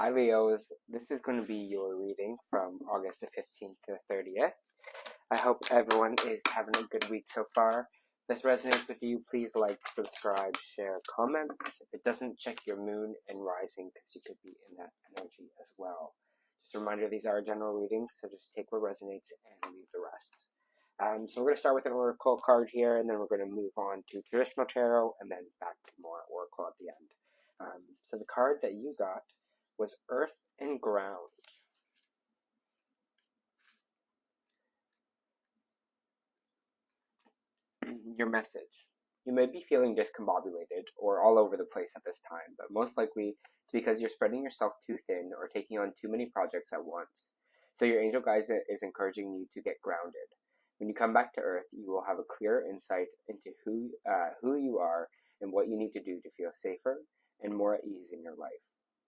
Hi Leos, this is going to be your reading from August the 15th to the 30th. I hope everyone is having a good week so far. If this resonates with you, please like, subscribe, share, comment. If it doesn't, check your moon and rising because you could be in that energy as well. Just a reminder, these are general readings, so just take what resonates and leave the rest. So we're going to start with an oracle card here, and then we're going to move on to traditional tarot, and then back to more oracle at the end. So the card that you got was Earth and Ground. Your message. You may be feeling discombobulated or all over the place at this time, but most likely it's because you're spreading yourself too thin or taking on too many projects at once. So your angel guide is encouraging you to get grounded. When you come back to Earth, you will have a clear insight into who you are and what you need to do to feel safer and more at ease in your life.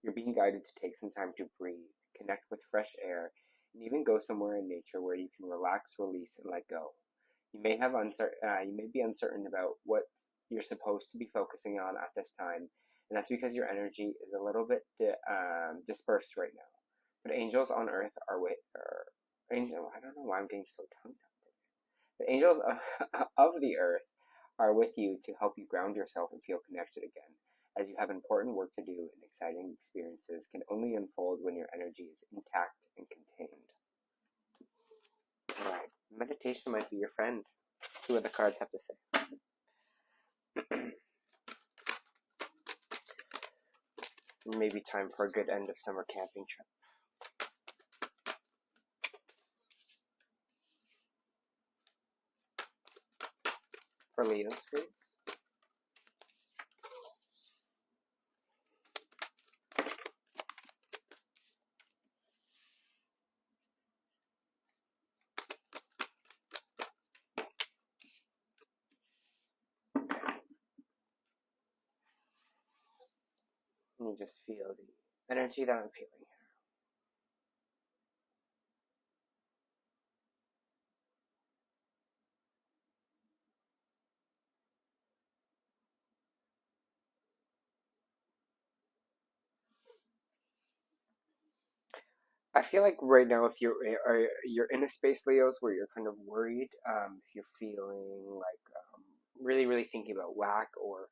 You're being guided to take some time to breathe, connect with fresh air, and even go somewhere in nature where you can relax, release, and let go. You may be uncertain about what you're supposed to be focusing on at this time, and that's because your energy is a little bit dispersed right now. But angels on Earth I don't know why I'm getting so tongue-tied today. The angels of the Earth are with you to help you ground yourself and feel connected again, as you have important work to do and exciting experiences can only unfold when your energy is intact and contained. Alright, meditation might be your friend. Let's see what the cards have to say. Maybe time for a good end of summer camping trip. For Leo's please. Let me just feel the energy that I'm feeling here. I feel like right now, if you're in a space, Leos, where you're kind of worried, if you're feeling like really thinking about lack, or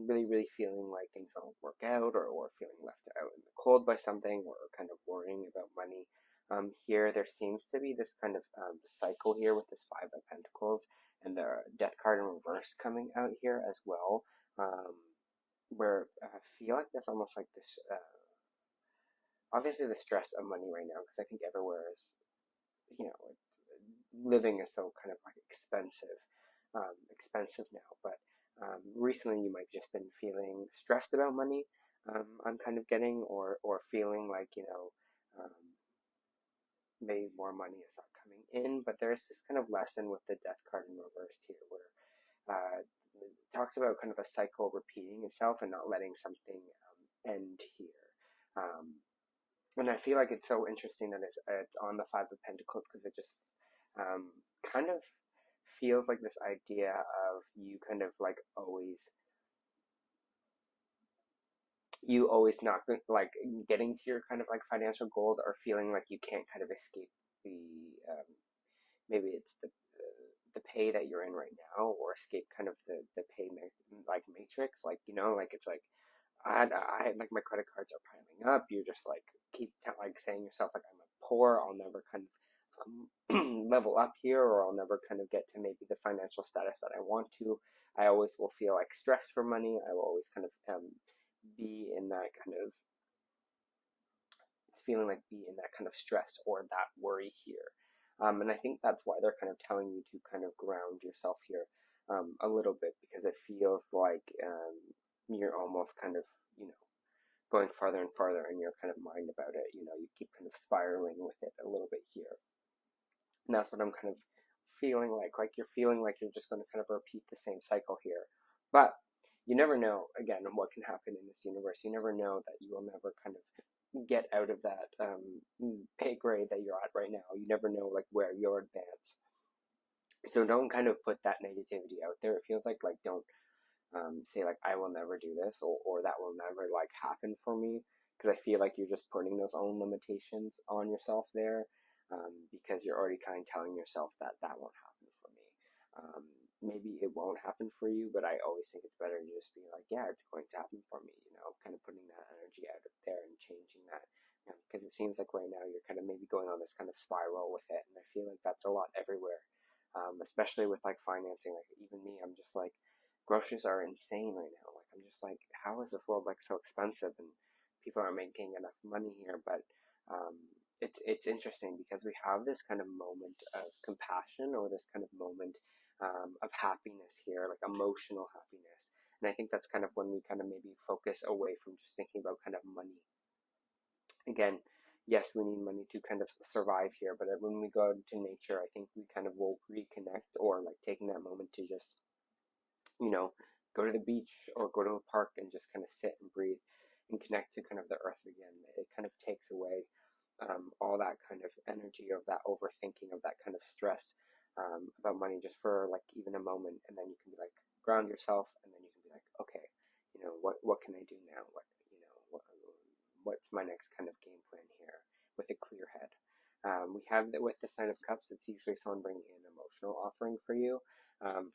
really feeling like things don't work out, or feeling left out in the cold by something, or kind of worrying about money. Here, there seems to be this kind of cycle here with this Five of Pentacles and the Death card in reverse coming out here as well, where I feel like there's almost like this. Obviously the stress of money right now, because I think everywhere is, living is so kind of like expensive now. But recently you might just been feeling stressed about money. I'm kind of getting, or feeling like, maybe more money is not coming in. But there's this kind of lesson with the Death card in reverse here, where it talks about kind of a cycle repeating itself and not letting something end here. And I feel like it's so interesting that it's on the Five of Pentacles, because it just kind of feels like this idea of you kind of like always not like getting to your kind of like financial goal, or feeling like you can't kind of escape the maybe it's the pay that you're in right now, or escape kind of the pay like matrix, like like it's like I like my credit cards are piling up. You're just like keep like saying yourself like, I'm poor, I'll never kind of level up here, or I'll never kind of get to maybe the financial status that I want to. I always will feel like stressed for money. I will always kind of be in that kind of stress or that worry here. And I think that's why they're kind of telling you to kind of ground yourself here a little bit, because it feels like you're almost kind of, going farther and farther in your kind of mind about it. You keep kind of spiraling with it a little bit here. And that's what I'm kind of feeling like you're feeling like you're just going to kind of repeat the same cycle here. But you never know, again, what can happen in this universe. You never know that you will never kind of get out of that pay grade that you're at right now. You never know like where you'll advance. So don't kind of put that negativity out there. It feels like don't say like, I will never do this, or that will never like happen for me. because I feel like you're just putting those own limitations on yourself there, because you're already kind of telling yourself that that won't happen for me. Maybe it won't happen for you, but I always think it's better to just be like, yeah, it's going to happen for me, kind of putting that energy out there and changing that, because it seems like right now you're kind of maybe going on this kind of spiral with it, and I feel like that's a lot everywhere, especially with like financing. Like even me, I'm just like, groceries are insane right now. Like I'm just like, how is this world like so expensive and people aren't making enough money here? But it's interesting because we have this kind of moment of compassion, or this kind of moment of happiness here, like emotional happiness. And I think that's kind of when we kind of maybe focus away from just thinking about kind of money. Again, yes, we need money to kind of survive here, but when we go to nature, I think we kind of will reconnect, or like taking that moment to just, go to the beach or go to a park and just kind of sit and breathe and connect to kind of the earth again. It kind of takes away all that kind of energy of that overthinking, of that kind of stress about money, just for like even a moment, and then you can be like, ground yourself, and then you can be like, okay, what can I do now? What's my next kind of game plan here with a clear head? We have that with the Sign of Cups. It's usually someone bringing an emotional offering for you.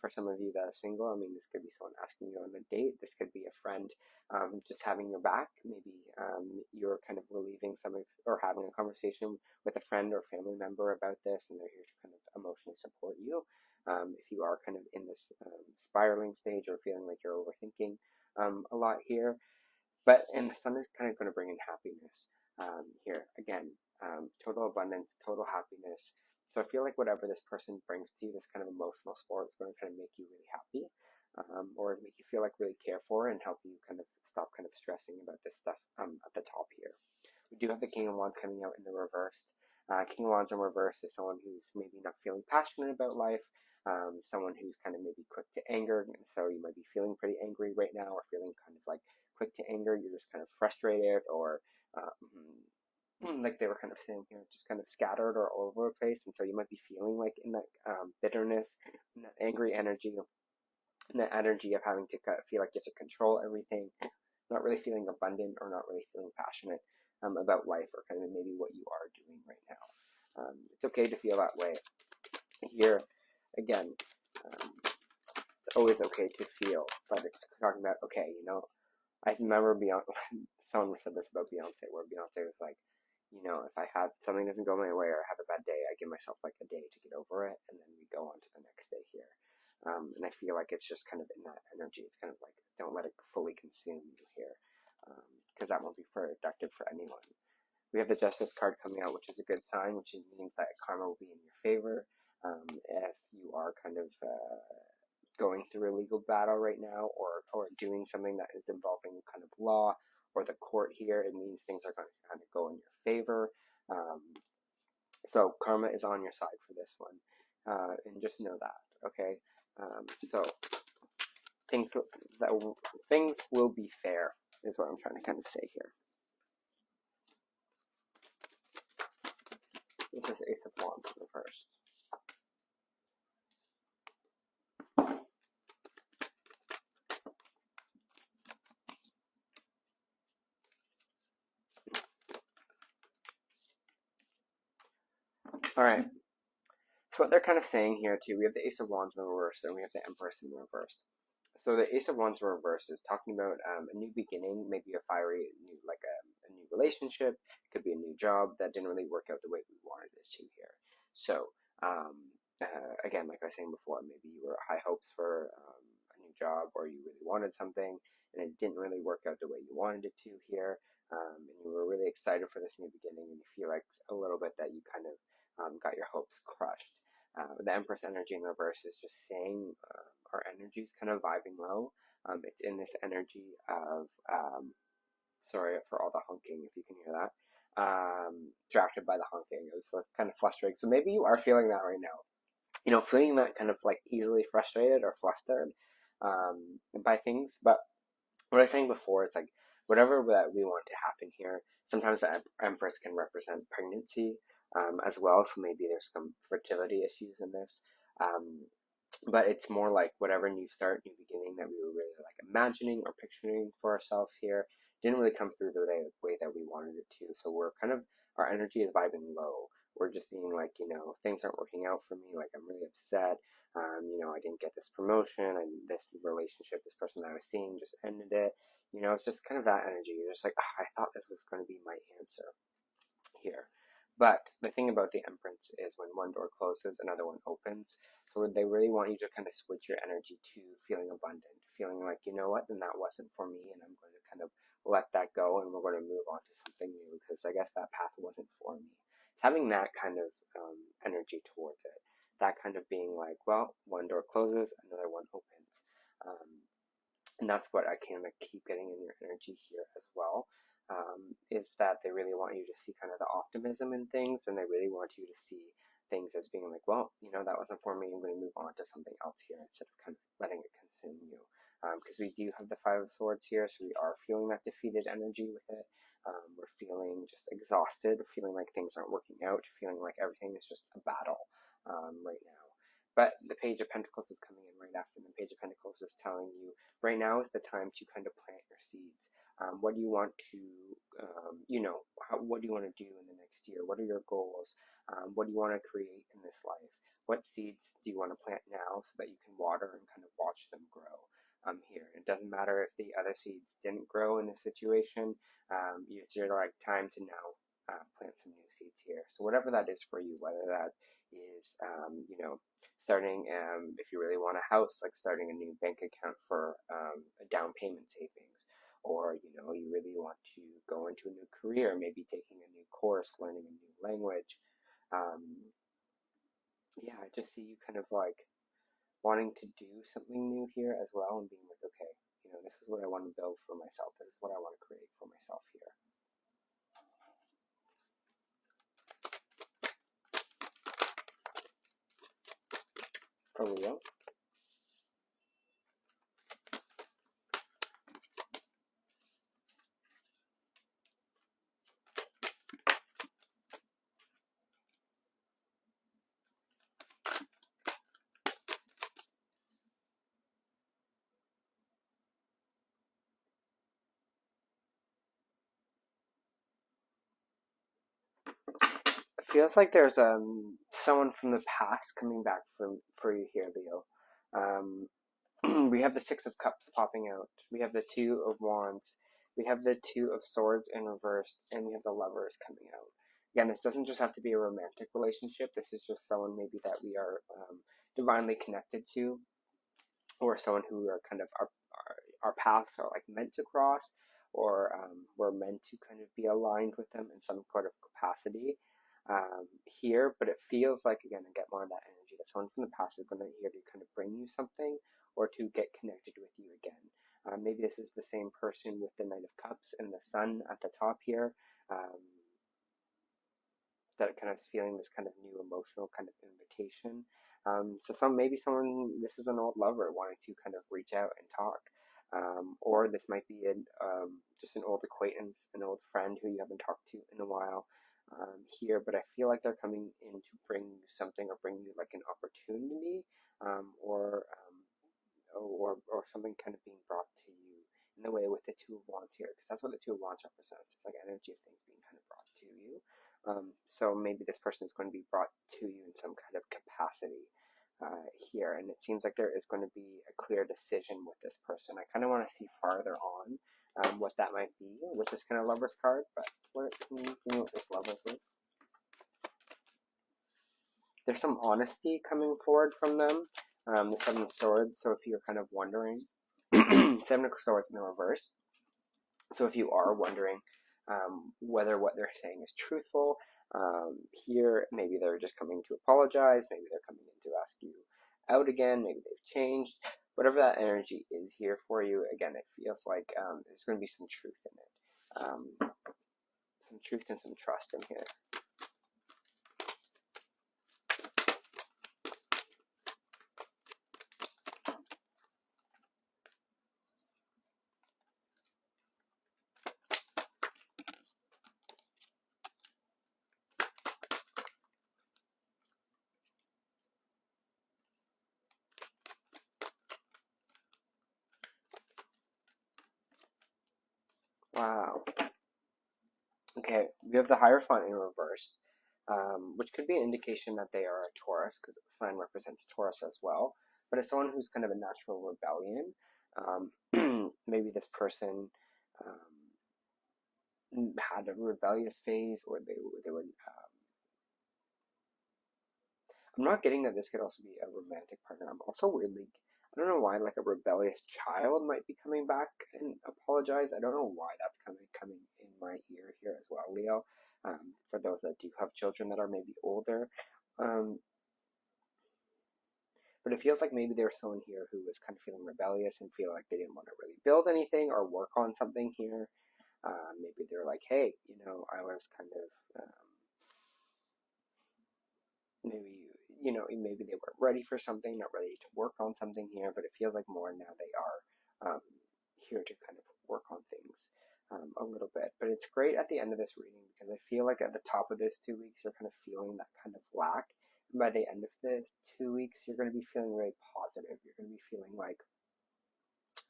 For some of you that are single, I mean, this could be someone asking you on a date. This could be a friend just having your back. Maybe you're kind of relieving or having a conversation with a friend or family member about this, and they're here to kind of emotionally support you. If you are kind of in this spiraling stage, or feeling like you're overthinking a lot here. And the sun is kind of going to bring in happiness here. Again, total abundance, total happiness. So I feel like whatever this person brings to you, this kind of emotional support, is going to kind of make you really happy, or make you feel like really cared for, and help you kind of stop kind of stressing about this stuff at the top here. We do have the King of Wands coming out in the reverse. King of Wands in reverse is someone who's maybe not feeling passionate about life, someone who's kind of maybe quick to anger, and so you might be feeling pretty angry right now, or feeling kind of like quick to anger. You're just kind of frustrated, or like they were kind of saying here, just kind of scattered or all over the place, and so you might be feeling like in that bitterness, in that angry energy, in that energy of having to feel like you have to control everything, not really feeling abundant, or not really feeling passionate about life, or kind of maybe what you are doing right now. It's okay to feel that way. Here, again, it's always okay to feel, but it's talking about, okay, I remember someone said this about Beyonce, where Beyonce was like, if something doesn't go my way, or I have a bad day, I give myself like a day to get over it, and then we go on to the next day here. And I feel like it's just kind of in that energy. It's kind of like, don't let it fully consume you here, because that won't be productive for anyone. We have the Justice card coming out, which is a good sign, which means that karma will be in your favor. If you are kind of going through a legal battle right now, or doing something that is involving kind of law or the court here, it means things are going to kind of go in your favor. So karma is on your side for this one, and just know that, okay? So things will be fair, is what I'm trying to kind of say here. This is Ace of Wands in reverse. All right. So what they're kind of saying here too, we have the Ace of Wands in reverse, and we have the Empress in reverse. So the Ace of Wands in reverse is talking about a new beginning, maybe a new relationship. It could be a new job that didn't really work out the way we wanted it to here. So again, like I was saying before, maybe you were high hopes for a new job, or you really wanted something, and it didn't really work out the way you wanted it to here. And you were really excited for this new beginning, and you feel like a little bit that you kind of got your hopes crushed. The Empress energy in reverse is just saying our energy is kind of vibing low. It's in this energy of, sorry for all the honking, if you can hear that, distracted by the honking. It was kind of frustrating. So maybe you are feeling that right now. Feeling that kind of like easily frustrated or flustered by things. But what I was saying before, it's like whatever that we want to happen here, sometimes the Empress can represent pregnancy as well. So maybe there's some fertility issues in this. But it's more like whatever new start, new beginning that we were really like imagining or picturing for ourselves here didn't really come through the way that we wanted it to. So we're kind of, our energy is vibing low. We're just being like, things aren't working out for me. Like, I'm really upset. I didn't get this promotion, and this relationship, this person that I was seeing just ended it. It's just kind of that energy. You're just like, I thought this was going to be my answer here. But the thing about the Empress is when one door closes, another one opens. So they really want you to kind of switch your energy to feeling abundant, feeling like, you know what, then that wasn't for me, and I'm going to kind of let that go, and we're going to move on to something new, because I guess that path wasn't for me. It's having that kind of energy towards it. That kind of being like, well, one door closes, another one opens. And that's what I kind of keep getting in your energy here as well. Is that they really want you to see kind of the optimism in things, and they really want you to see things as being like, well, that wasn't for me, I'm going to move on to something else here, instead of kind of letting it consume you. Because we do have the Five of Swords here, so we are feeling that defeated energy with it. We're feeling just exhausted, feeling like things aren't working out, feeling like everything is just a battle right now. But the Page of Pentacles is coming in right after. And the Page of Pentacles is telling you right now is the time to kind of plant your seeds. What do you want to, what do you want to do in the next year? What are your goals? What do you want to create in this life? What seeds do you want to plant now so that you can water and kind of watch them grow here? It doesn't matter if the other seeds didn't grow in this situation. It's your time to now plant some new seeds here. So whatever that is for you, whether that is, starting, if you really want a house, like starting a new bank account for a down payment savings, or you really want to go into a new career, maybe taking a new course, learning a new language. I just see you kind of like wanting to do something new here as well, and being like, okay, this is what I want to build for myself. This is what I want to create for myself here. For Leo. It feels like there's someone from the past coming back for you here, Leo. We have the Six of Cups popping out. We have the Two of Wands. We have the Two of Swords in reverse, and we have the Lovers coming out. Again, this doesn't just have to be a romantic relationship. This is just someone maybe that we are divinely connected to, or someone who are kind of our paths are like meant to cross, or we're meant to kind of be aligned with them in some sort of capacity here. But it feels like, again, I get more of that energy that someone from the past is going to here to kind of bring you something, or to get connected with you again. Maybe this is the same person with the Knight of Cups and the Sun at the top here, that kind of feeling this kind of new emotional kind of invitation. Maybe someone, this is an old lover wanting to kind of reach out and talk. Or this might be just an old acquaintance, an old friend who you haven't talked to in a while here. But I feel like they're coming in to bring you something, or bring you like an opportunity, or something kind of being brought to you in the way with the Two of Wands here, because that's what the Two of Wands represents. It's like energy of things being kind of brought to you. So maybe this person is going to be brought to you in some kind of capacity here, and it seems like there is going to be a clear decision with this person. I kind of want to see farther on what that might be with this kind of Lovers card, but can you know what this Lovers is? There's some honesty coming forward from them. The Seven of Swords, so if you're kind of wondering, Seven of Swords in the reverse. So if you are wondering whether what they're saying is truthful, here, maybe they're just coming to apologize, maybe they're coming in to ask you out again, maybe they've changed. Whatever that energy is here for you, again, it feels like there's going to be some truth in it. Some truth and some trust in here. Wow. Okay, we have the Hierophant in reverse, which could be an indication that they are a Taurus, because the sign represents Taurus as well. But it's someone who's kind of a natural rebellion. Maybe this person had a rebellious phase, or they would. I'm not getting that this could also be a romantic partner. I'm also weirdly, I don't know why, like a rebellious child might be coming back and apologize. I don't know why that's coming in my ear here as well, Leo. For those that do have children that are maybe older. But it feels like maybe there's someone here who was kind of feeling rebellious and feel like they didn't want to really build anything or work on something here. Maybe they're like, hey, I was kind of maybe they weren't ready for something, not ready to work on something here, but it feels like more now they are here to kind of work on things a little bit. But it's great at the end of this reading because I feel like at the top of this 2 weeks, you're kind of feeling that kind of lack. And by the end of this 2 weeks, you're going to be feeling really positive. You're going to be feeling like,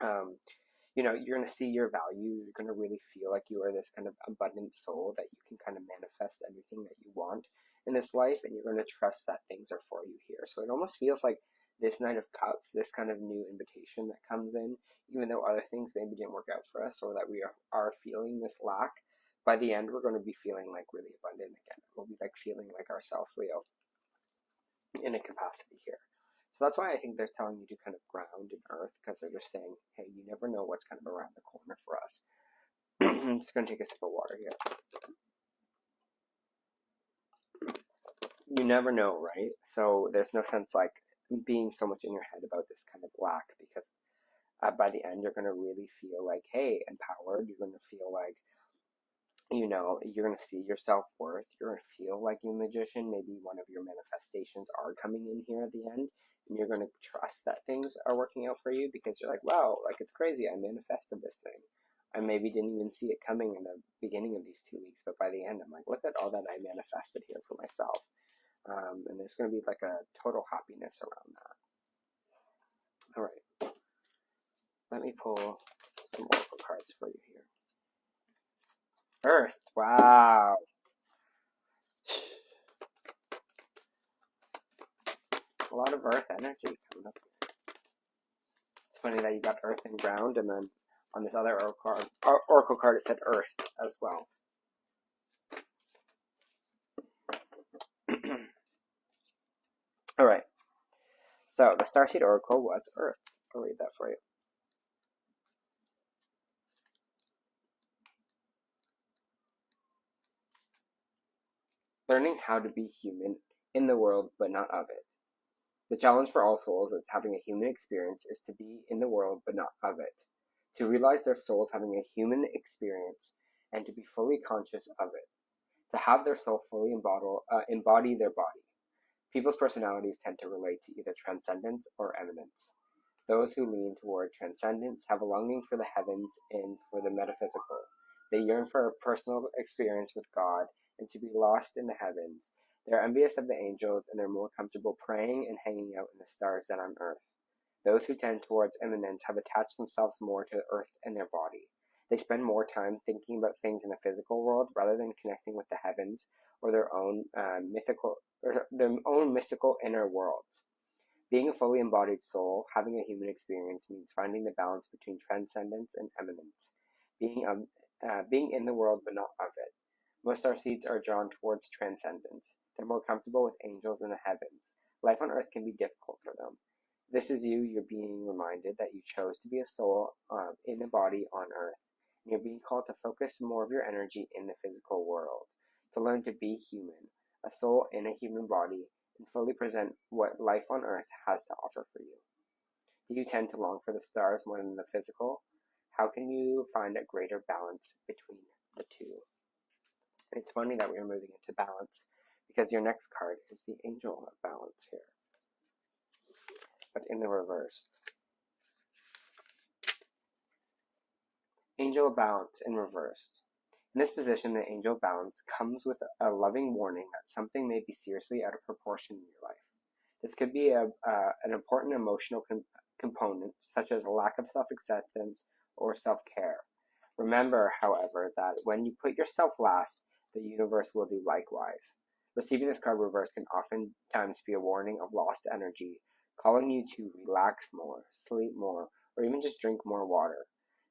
you're going to see your value. You're going to really feel like you are this kind of abundant soul that you can kind of manifest everything that you want in this life, and you're going to trust that things are for you here. So it almost feels like this Knight of Cups, this kind of new invitation that comes in, even though other things maybe didn't work out for us, or that we are feeling this lack, by the end we're going to be feeling like really abundant again. We'll be like feeling like ourselves, Leo, in a capacity here. So that's why I think they're telling you to kind of ground in earth, because they're just saying, hey, you never know what's kind of around the corner for us. I'm just going to take a sip of water here. You never know, right? So there's no sense like being so much in your head about this kind of lack, because by the end you're going to really feel like, hey, empowered. You're going to feel like, you're going to see your self-worth. You're going to feel like you're a magician. Maybe one of your manifestations are coming in here at the end, and you're going to trust that things are working out for you, because you're like, wow, like it's crazy. I manifested this thing. I maybe didn't even see it coming in the beginning of these 2 weeks, but by the end I'm like, look at all that I manifested here for myself. And there's going to be like a total happiness around that. All right, let me pull some oracle cards for you here. Earth, wow. A lot of earth energy coming up here. It's funny that you got earth and ground, and then on this other oracle card it said earth as well. All right. So the Starseed Oracle was Earth. I'll read that for you. Learning how to be human in the world, but not of it. The challenge for all souls is having a human experience is to be in the world, but not of it. To realize their souls having a human experience and to be fully conscious of it. To have their soul fully embody their body. People's personalities tend to relate to either transcendence or eminence. Those who lean toward transcendence have a longing for the heavens and for the metaphysical. They yearn for a personal experience with God and to be lost in the heavens. They are envious of the angels and are more comfortable praying and hanging out in the stars than on earth. Those who tend towards eminence have attached themselves more to earth and their body. They spend more time thinking about things in the physical world rather than connecting with the heavens or their own mystical inner worlds. Being a fully embodied soul, having a human experience means finding the balance between transcendence and eminence, being in the world but not of it. Most starseeds are drawn towards transcendence. They're more comfortable with angels in the heavens. Life on earth can be difficult for them. This is you're being reminded that you chose to be a soul in a body on earth. And you're being called to focus more of your energy in the physical world, to learn to be human, a soul in a human body, and fully present what life on earth has to offer for you. Do you tend to long for the stars more than the physical? How can you find a greater balance between the two? And it's funny that we are moving into balance, because your next card is the Angel of Balance here, but in the reverse. Angel of Balance in reversed. In this position, the Angel of Balance comes with a loving warning that something may be seriously out of proportion in your life. This could be an important emotional component, such as a lack of self-acceptance or self-care. Remember, however, that when you put yourself last, the universe will do likewise. Receiving this card reverse can oftentimes be a warning of lost energy, calling you to relax more, sleep more, or even just drink more water.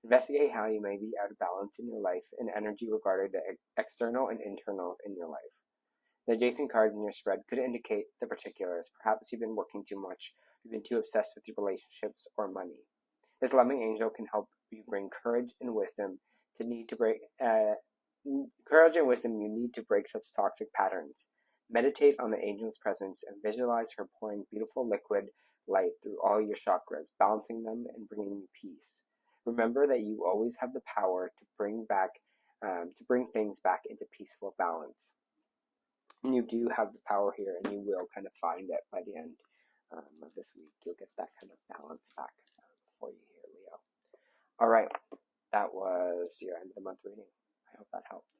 Investigate how you may be out of balance in your life and energy regarding the external and internals in your life. The adjacent card in your spread could indicate the particulars. Perhaps you've been working too much, you've been too obsessed with your relationships or money. This loving angel can help you bring courage and wisdom you need to break such toxic patterns. Meditate on the angel's presence and visualize her pouring beautiful liquid light through all your chakras, balancing them and bringing you peace. Remember that you always have the power to bring things back into peaceful balance. And you do have the power here, and you will kind of find it by the end of this week. You'll get that kind of balance back for you here, Leo. All right, that was your end of the month reading. I hope that helped.